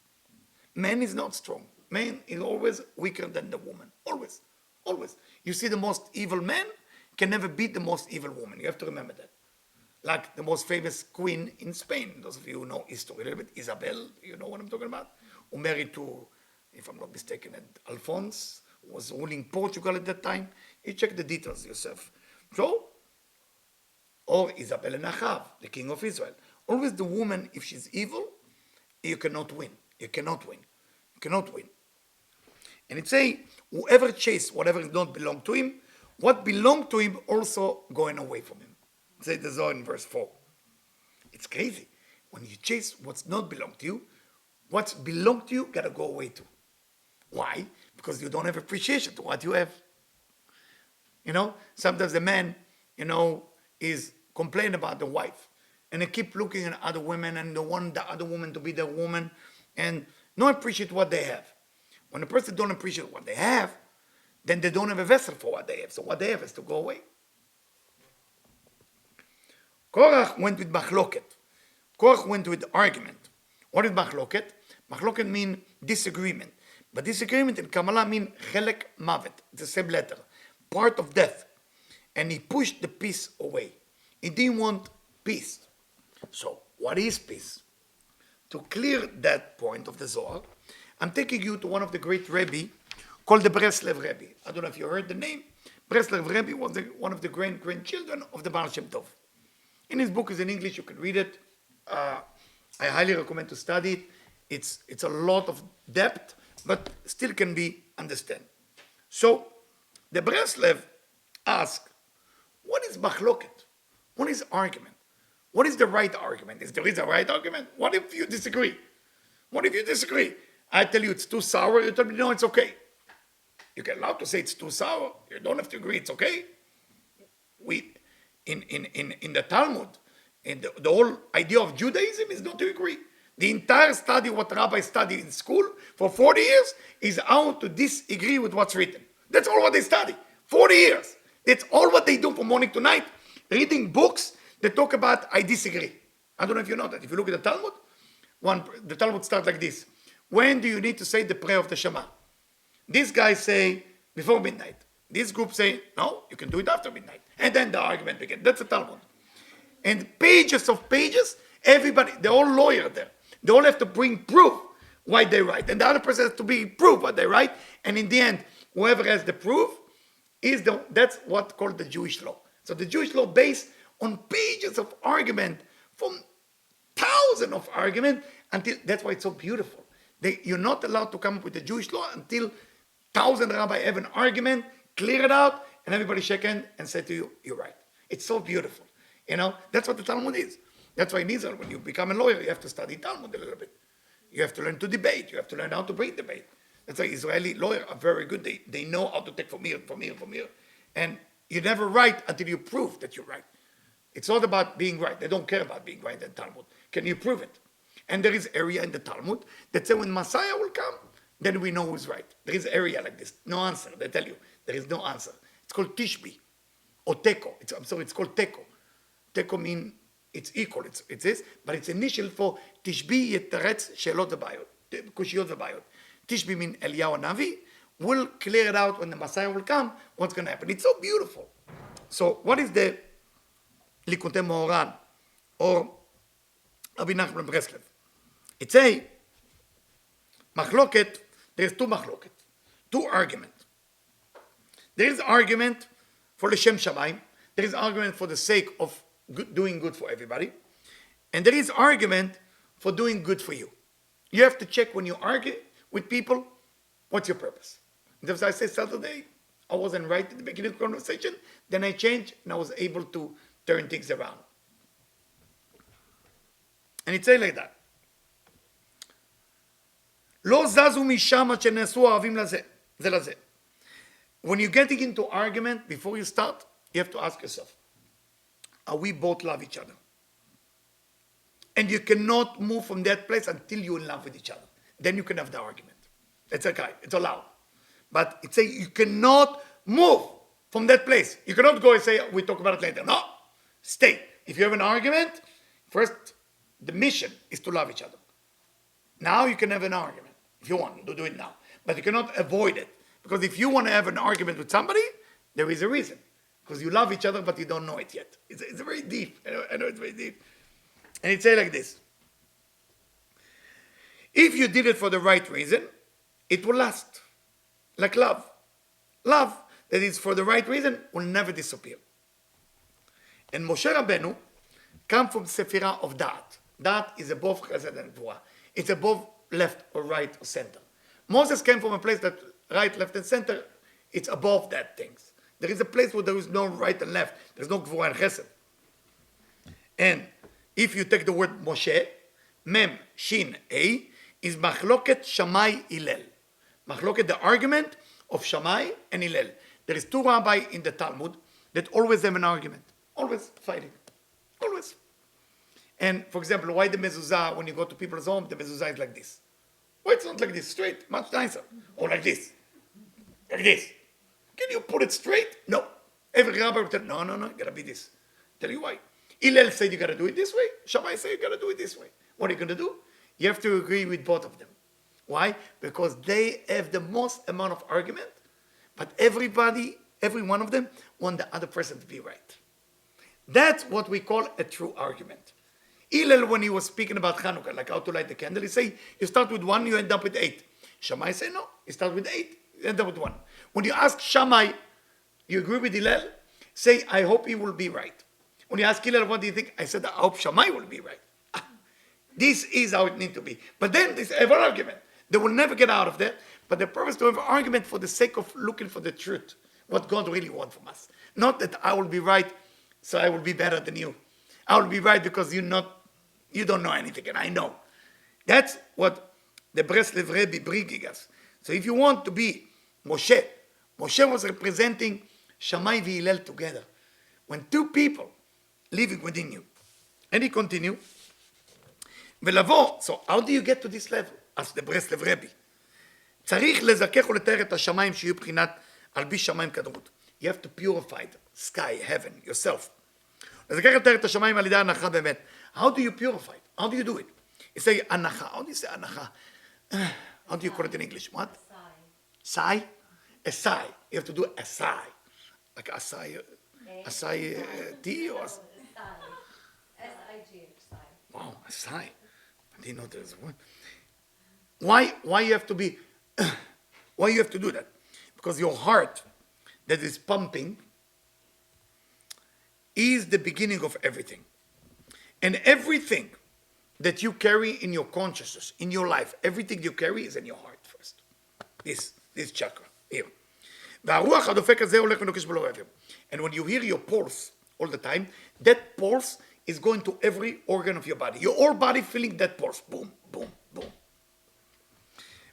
Man is not strong. Man is always weaker than the woman. Always. Always. You see the most evil man can never beat the most evil woman. You have to remember that. Like the most famous queen in Spain. Those of you who know history a little bit. Isabel, you know what I'm talking about? Who married to, if I'm not mistaken, Alphonse, was ruling Portugal at that time. You check the details yourself. So, or Isabel and Achav, the king of Israel. Always the woman, if she's evil, you cannot win. You cannot win. You cannot win. And it say, whoever chase whatever does not belong to him, what belonged to him also going away from him. Say the Zohar in verse 4. It's crazy. When you chase what's not belong to you, what's belong to you gotta go away too. Why? Because you don't have appreciation to what you have. You know, sometimes the man, you know, is complaining about the wife. And they keep looking at other women and they want the other woman to be their woman and not appreciate what they have. When a person don't appreciate what they have, then they don't have a vessel for what they have. So what they have has to go away. Korach went with machloket. Korach went with argument. What is machloket? Machloket means disagreement. But disagreement in Kabbalah means chelek mavet. It's the same letter. Part of death. And he pushed the peace away. He didn't want peace. So, what is peace? To clear that point of the Zohar, I'm taking you to one of the great Rebbe called the Breslev Rebbe. I don't know if you heard the name. Breslev Rebbe was one of the grandchildren of the Baal Shem Tov. In his book is in English, you can read it. I highly recommend to study it. It's a lot of depth, but still can be understood. So, the Breslev asked, what is machloket? What is argument? What is the right argument? Is there a right argument? What if you disagree? What if you disagree? I tell you it's too sour, you tell me no, it's okay. You can allow to say it's too sour. You don't have to agree, it's okay. In the Talmud, in the whole idea of Judaism is not to agree. The entire study, what rabbis study in school for 40 years, is how to disagree with what's written. That's all what they study. 40 years. That's all what they do from morning to night. Reading books that talk about, I disagree. I don't know if you know that. If you look at the Talmud, the Talmud starts like this. When do you need to say the prayer of the Shema? These guys say before midnight. This group say, no, you can do it after midnight. And then the argument begins. That's the Talmud. And pages of pages, everybody, they're all lawyers there. They all have to bring proof why they write. And the other person has to be proof what they write. And in the end, whoever has the proof, that's what's called the Jewish law. So the Jewish law based on pages of argument, from thousands of argument, until that's why it's so beautiful. You're not allowed to come up with the Jewish law until 1,000 rabbis have an argument, clear it out, and everybody shake hands and say to you, you're right. It's so beautiful. You know, that's what the Talmud is. That's why in Israel, when you become a lawyer, you have to study Talmud a little bit. You have to learn to debate. You have to learn how to bring debate. That's why Israeli lawyers are very good. They know how to take from here. And you never write until you prove that you're right. It's not about being right. They don't care about being right in Talmud. Can you prove it? And there is area in the Talmud that say when Messiah will come, then we know who's right. There is area like this. No answer. They tell you there is no answer. It's called Tishbi or Teko. It's called Teko. Teko means it's equal. It's this, but it's initial for Tishbi Yetaretz Shelot V'Bayot. Kushiyot V'Bayot. Tishbi means Eliyahu Navi. We'll clear it out when the Messiah will come. What's going to happen? It's so beautiful. So what is the Likutei Moharan or Rabbi Nachman Breslev? It's a machloket. There's two machloket, two argument. There is argument for the Shem Shamayim. There is argument for the sake of doing good for everybody. And there is argument for doing good for you. You have to check when you argue with people, what's your purpose? And as I said Saturday, I wasn't right at the beginning of the conversation. Then I changed and I was able to turn things around. And it says like that. לא זזו משם עד שנעשו אוהבים זה לזה. When you're getting into argument, before you start, you have to ask yourself, are we both love each other? And you cannot move from that place until you're in love with each other. Then you can have the argument. It's okay, it's allowed. But it's say you cannot move from that place. You cannot go and say, we talk about it later. No, stay. If you have an argument, first, the mission is to love each other. Now you can have an argument, if you want to do it now. But you cannot avoid it. Because if you want to have an argument with somebody, there is a reason. Because you love each other, but you don't know it yet. It's very deep. I know it's very deep. And it says like this. If you did it for the right reason, it will last. Like love. Love that is for the right reason will never disappear. And Moshe Rabbeinu come from Sephirah of Da'at. Da'at is above Chesed and Gvura. It's above left or right or center. Moses came from a place that right, left, and center, it's above that things. There is a place where there is no right and left. There's no Gvura and Chesed. And if you take the word Moshe, Mem, Shin, A, is Machloket Shammai Hillel. Machloket, the argument of Shammai and Hillel. There is two rabbis in the Talmud that always have an argument. Always fighting. Always. And for example, why the mezuzah, when you go to people's home, the mezuzah is like this? Why it's not like this, straight? Much nicer. Or like this. Like this. Can you put it straight? No. Every rabbi will tell, no, it gotta be this. Tell you why. Hillel said you gotta do it this way. Shammai said you gotta do it this way. What are you gonna do? You have to agree with both of them. Why? Because they have the most amount of argument, but everybody, every one of them, want the other person to be right. That's what we call a true argument. Hillel, when he was speaking about Hanukkah, like how to light the candle, he say, you start with 1, you end up with 8. Shammai say, no, you start with 8, you end up with 1. When you ask Shammai, you agree with Hillel? Say, I hope he will be right. When you ask Hillel, what do you think? I said, I hope Shammai will be right. This is how it needs to be. But then they have an argument. They will never get out of that. But the purpose to have an argument for the sake of looking for the truth, what God really wants from us. Not that I will be right, so I will be better than you. I will be right because you don't know anything, and I know. That's what the Breslev Rebbe bringing us. So if you want to be Moshe, Moshe was representing Shammai and Hillel together. When two people living within you. And he continued, ולבוא, so how do you get to this level? as the Breslev Rebbe. צריך לזכך ולתאר את השמיים שיהיו בחינת על פי שמיים כדרות. You have to purify the sky, heaven, yourself. לזכך ולתאר את השמיים על ידי הנחה באמת. How do you purify it? How do you do it? You say הנחה. How do you say הנחה? How do you call it in English? What? Sigh. A sigh. You have to do a sigh. Like a sigh. A sigh tea or... S-I-G. Wow, a sigh. I didn't know there was one. Why you have to be... Why you have to do that? Because your heart that is pumping is the beginning of everything. And everything that you carry in your consciousness, in your life, everything you carry is in your heart first. This chakra, here. And when you hear your pulse all the time, that pulse is going to every organ of your body. Your whole body feeling that pulse. Boom, boom, boom.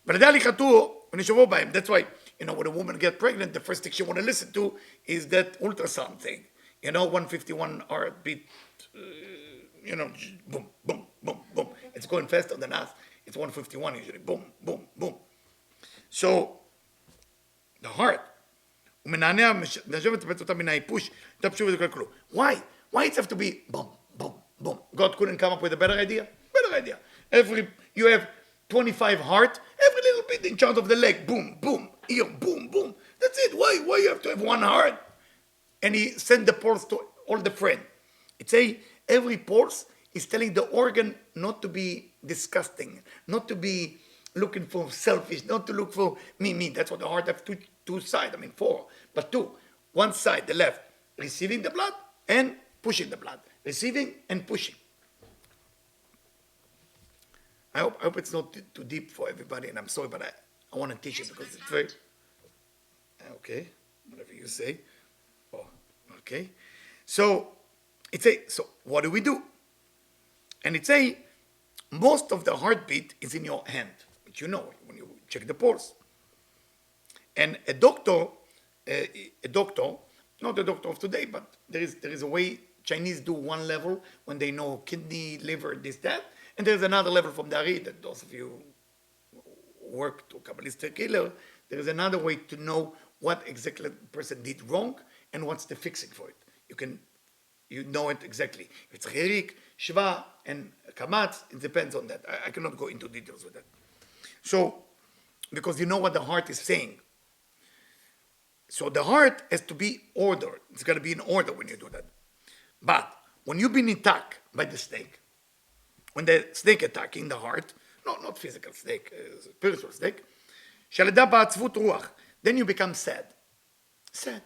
That's why, when a woman gets pregnant, the first thing she want to listen to is that ultrasound thing. 151 heartbeat, boom, boom, boom, boom. It's going faster than us. It's 151 usually. Boom, boom, boom. So, the heart. Why? Why it have to be boom, boom, boom? God couldn't come up with a better idea? Better idea. You have 25 heart, every little bit in charge of the leg, boom, boom, ear, boom, boom. That's it. Why you have to have one heart? And he sent the pulse to all the friends. It's every pulse is telling the organ not to be disgusting, not to be looking for selfish, not to look for me. That's what the heart have two sides, 4, but 2. One side, the left, receiving the blood and pushing the blood. Receiving and pushing. I hope it's not too deep for everybody, and I'm sorry, but I want to teach it because it's very... Okay, whatever you say. Oh, okay. So what do we do? And most of the heartbeat is in your hand. which you know when you check the pulse. And a doctor, not a doctor of today, but there is a way Chinese do one level when they know kidney, liver, this, that, and there's another level from the Ari that those of you who work to Kabbalistic healer, there is another way to know what exactly the person did wrong and what's the fixing for it. You know it exactly. If it's Chirik, Shva, and Kamatz, it depends on that. I cannot go into details with that. So, because you know what the heart is saying. So the heart has to be ordered. It's got to be in order when you do that. But when you've been attacked by the snake, when the snake attacking the heart, no, not physical snake, spiritual snake, then you become sad. Sad.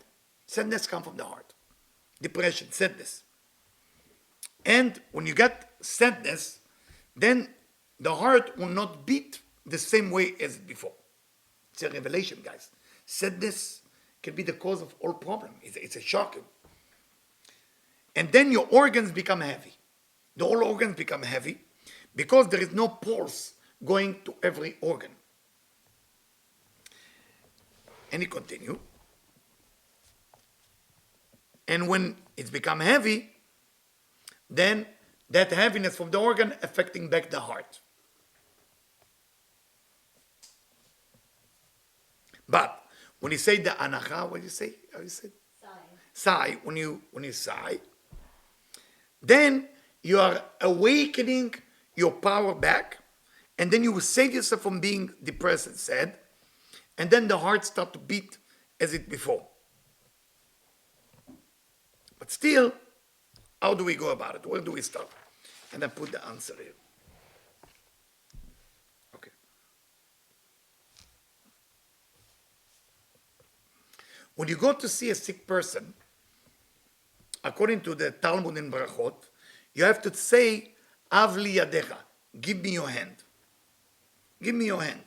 Sadness comes from the heart. Depression, sadness. And when you get sadness, then the heart will not beat the same way as before. It's a revelation, guys. Sadness can be the cause of all problems. It's a shocking. And then your organs become heavy. The whole organs become heavy because there is no pulse going to every organ. And you continue. And when it's become heavy, then that heaviness from the organ affecting back the heart. But when you say the anacha, what do you say? How you say? Sigh. When you sigh, then you are awakening your power back, and then you will save yourself from being depressed and sad, and then the heart start to beat as it before. But still, how do we go about it? Where do we start? And I put the answer here. Okay. When you go to see a sick person, according to the Talmud in Barachot, you have to say, Avli yadecha, give me your hand. Give me your hand.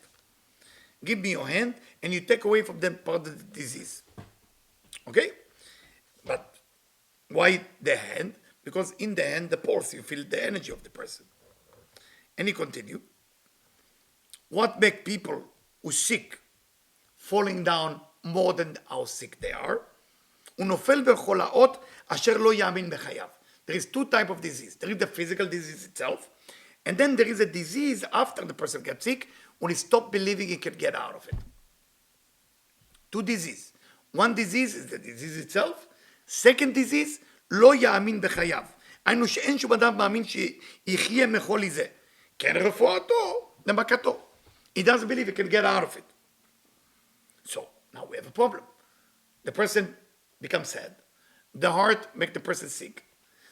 Give me your hand, and you take away from them part of the disease. Okay? But why the hand? Because in the hand, the pulse, you feel the energy of the person. And he continued. What makes people who sick falling down more than how sick they are? There is two types of disease. There is the physical disease itself, and then there is a disease after the person gets sick when he stops believing he can get out of it. Two diseases. One disease is the disease itself. Second disease, לא יאמין בחייו. היינו שאין שום אדם מאמין שיחיה מחולי זה. כן רפואתו, למכתו. He doesn't believe he can get out of it. So, now we have a problem. The person becomes sad. The heart makes the person sick.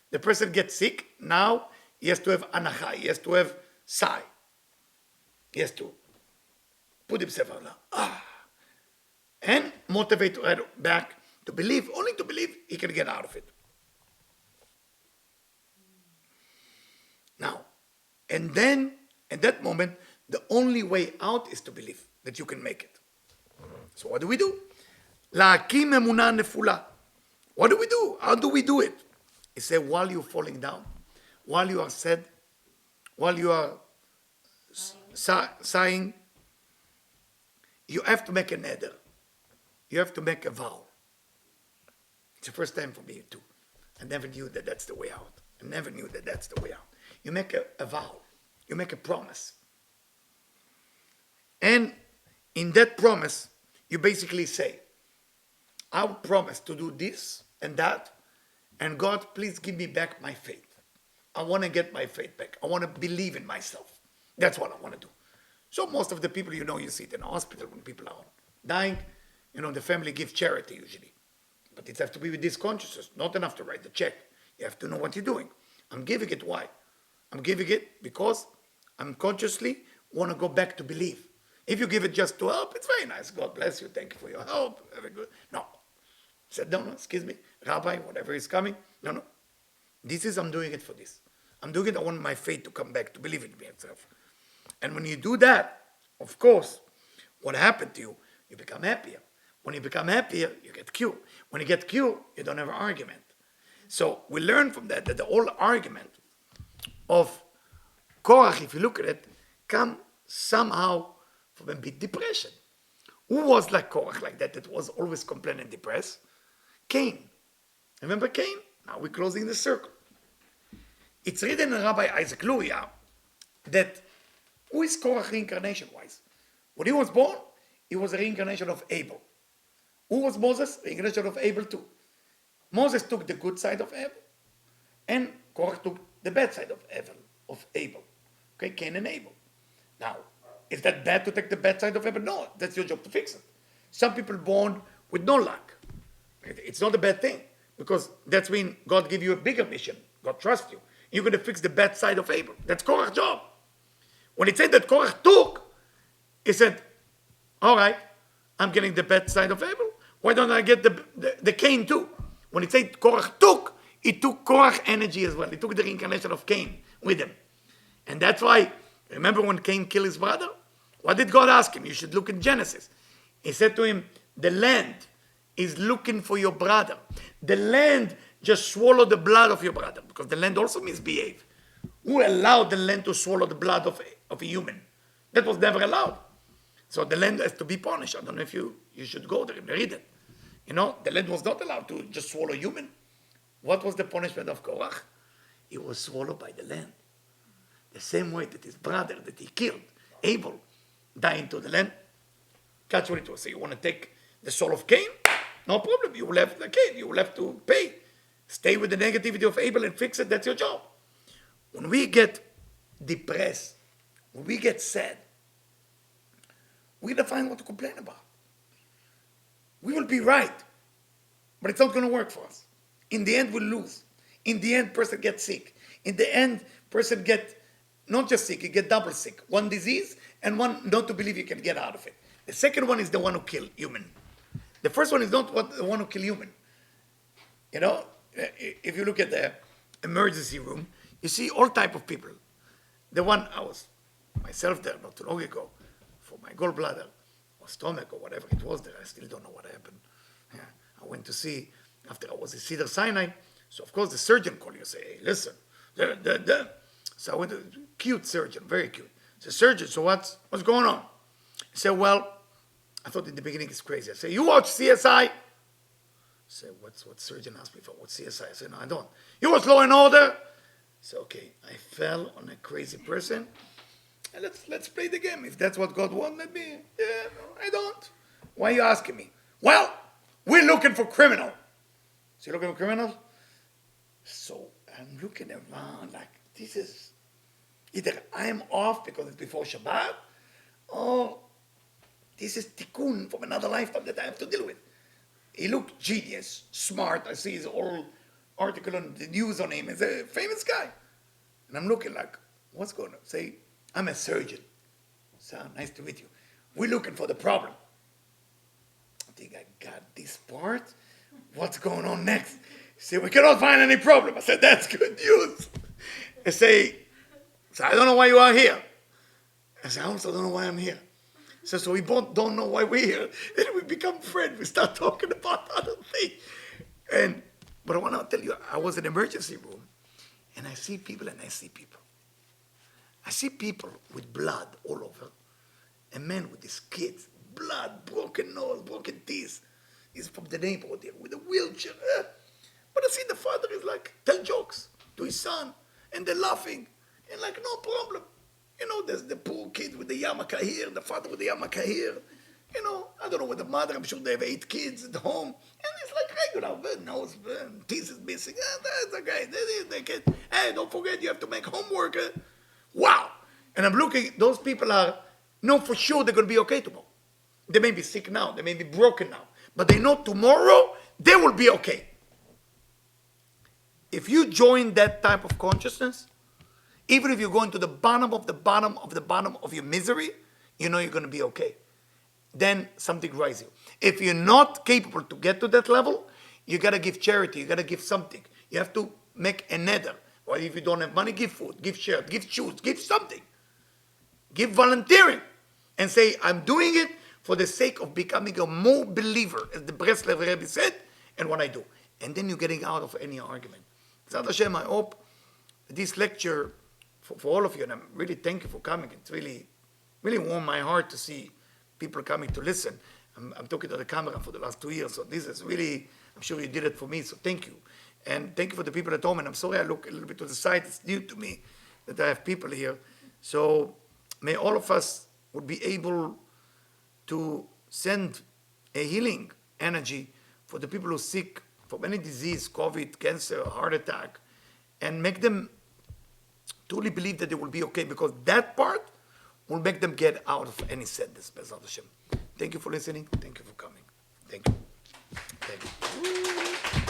The person gets sick, now he has to have anacha, he has to have sigh. He has to put himself on, and motivate back to believe, only to believe he can get out of it. Now, and then, at that moment, the only way out is to believe that you can make it. So what do we do? להקים אמונה נפולה. What do we do? How do we do it? He said, while you're falling down, while you are sad, while you are sighing, you have to make a neder. You have to make a vow. It's the first time for me too. I never knew that that's the way out. I never knew that that's the way out. You make a vow. You make a promise. And in that promise, you basically say, I will promise to do this and that, and God, please give me back my faith. I want to get my faith back. I want to believe in myself. That's what I want to do. So most of the people, you see it in the hospital when people are dying, the family gives charity usually. But it has to be with this consciousness, not enough to write the check. You have to know what you're doing. I'm giving it why? I'm giving it because I'm consciously want to go back to believe. If you give it just to help, it's very nice. God bless you. Thank you for your help. Very good. No. Said, no, excuse me. Rabbi, whatever is coming. No. I'm doing it for this. I'm doing it, I want my faith to come back, to believe in myself. And when you do that, of course, what happened to you? You become happier. When you become happier, you get cured. When you get cured, you don't have an argument. So we learn from that the whole argument of Korach, if you look at it, come somehow from a big depression. Who was like Korach like that? That was always complaining and depressed? Cain. Remember Cain? Now we're closing the circle. It's written in Rabbi Isaac Luria that who is Korach reincarnation-wise? When he was born, he was a reincarnation of Abel. Who was Moses? Reincarnation of Abel too. Moses took the good side of Abel, and Korach took the bad side of Abel. Okay, Cain and Abel. Now, is that bad to take the bad side of Abel? No, that's your job to fix it. Some people born with no luck. It's not a bad thing, because that's when God give you a bigger mission. God trusts you. You're going to fix the bad side of Abel. That's Korach's job. When it said that Korach took, he said, all right, I'm getting the bad side of Abel. Why don't I get the Cain too? When it said Korach took, he took Korach energy as well. He took the reincarnation of Cain with him. And that's why, remember when Cain killed his brother? What did God ask him? You should look in Genesis. He said to him, the land is looking for your brother. The land just swallowed the blood of your brother, because the land also misbehaved. Who allowed the land to swallow the blood of a human? That was never allowed. So the land has to be punished. I don't know if you should go there and read it. You know, the land was not allowed to just swallow human. What was the punishment of Korach? He was swallowed by the land. The same way that his brother that he killed, Abel, died into the land. That's what it was. So you want to take the soul of Cain? No problem. You will have the Cain. You will have to pay. Stay with the negativity of Abel and fix it. That's your job. When we get depressed, when we get sad, we're going to find what to complain about. We will be right, but it's not going to work for us. In the end, we'll lose. In the end, person gets sick. In the end, person get not just sick, you get double sick. One disease and one not to believe you can get out of it. The second one is the one who kill human. The first one is not the one who kill human. You know, if you look at the emergency room, you see all type of people. The one, I was myself there not too long ago for my gallbladder or stomach or whatever it was there. I still don't know what happened. Yeah. I went to see, after I was at Cedar Sinai, so of course the surgeon called you and say, hey, listen, So I went to cute surgeon, very cute. So surgeon, so what's going on? He said, well, I thought in the beginning it's crazy. I said, you watch CSI? I said, what surgeon asked me for? What's CSI? I said, no, I don't. You watch Law and Order? I said, okay, I fell on a crazy person. And let's play the game. If that's what God wants, let me. Yeah, no, I don't. Why are you asking me? Well, we're looking for criminal. So you're looking for criminals? So I'm looking around like, this is, either I'm off because it's before Shabbat, or this is tikkun from another lifetime that I have to deal with. He looked genius, smart. I see his old article on the news on him. He's a famous guy. And I'm looking like, what's going on? Say, I'm a surgeon. So nice to meet you. We're looking for the problem. I think I got this part. What's going on next? He said, we cannot find any problem. I said, that's good news. I say, so I don't know why you are here. I said, I also don't know why I'm here. So we both don't know why we're here. Then we become friends. We start talking about other things. But I want to tell you, I was in an emergency room, and I see people and I see people. I see people with blood all over. A man with his kids, blood, broken nose, broken teeth. He's from the neighborhood here with a wheelchair. But I see the father is like, tell jokes to his son, and they're laughing, and like, no problem. You know, there's the poor kid with the yarmulke here, the father with the yarmulke here. You know, I don't know with the mother, I'm sure they have 8 kids at home. And it's like regular, nose, teeth is missing. That's okay, they kid. Hey, don't forget, you have to make homework. Wow. And I'm looking, those people know for sure they're going to be okay tomorrow. They may be sick now, they may be broken now, but they know tomorrow they will be okay. If you join that type of consciousness, even if you're going to the bottom of the bottom of the bottom of your misery, you know you're going to be okay. Then something rises you. If you're not capable to get to that level, you got to give charity, you got to give something. You have to make a nether. Or if you don't have money, give food, give shirt, give shoes, give something. Give volunteering. And say, I'm doing it for the sake of becoming a more believer, as the Breslev Rebbe said, and what I do. And then you're getting out of any argument. Zad Hashem, I hope this lecture, for all of you, and I'm really thank you for coming. It's really really warmed my heart to see people coming to listen. I'm talking to the camera for the last 2 years, so this is really, I'm sure you did it for me, so thank you. And thank you for the people at home, and I'm sorry I look a little bit to the side, it's new to me that I have people here. So may all of us would be able to send a healing energy for the people who are sick from any disease, COVID, cancer, heart attack, and make them truly believe that they will be okay, because that part will make them get out of any sadness, Bezat Hashem. Thank you for listening. Thank you for coming. Thank you. Thank you.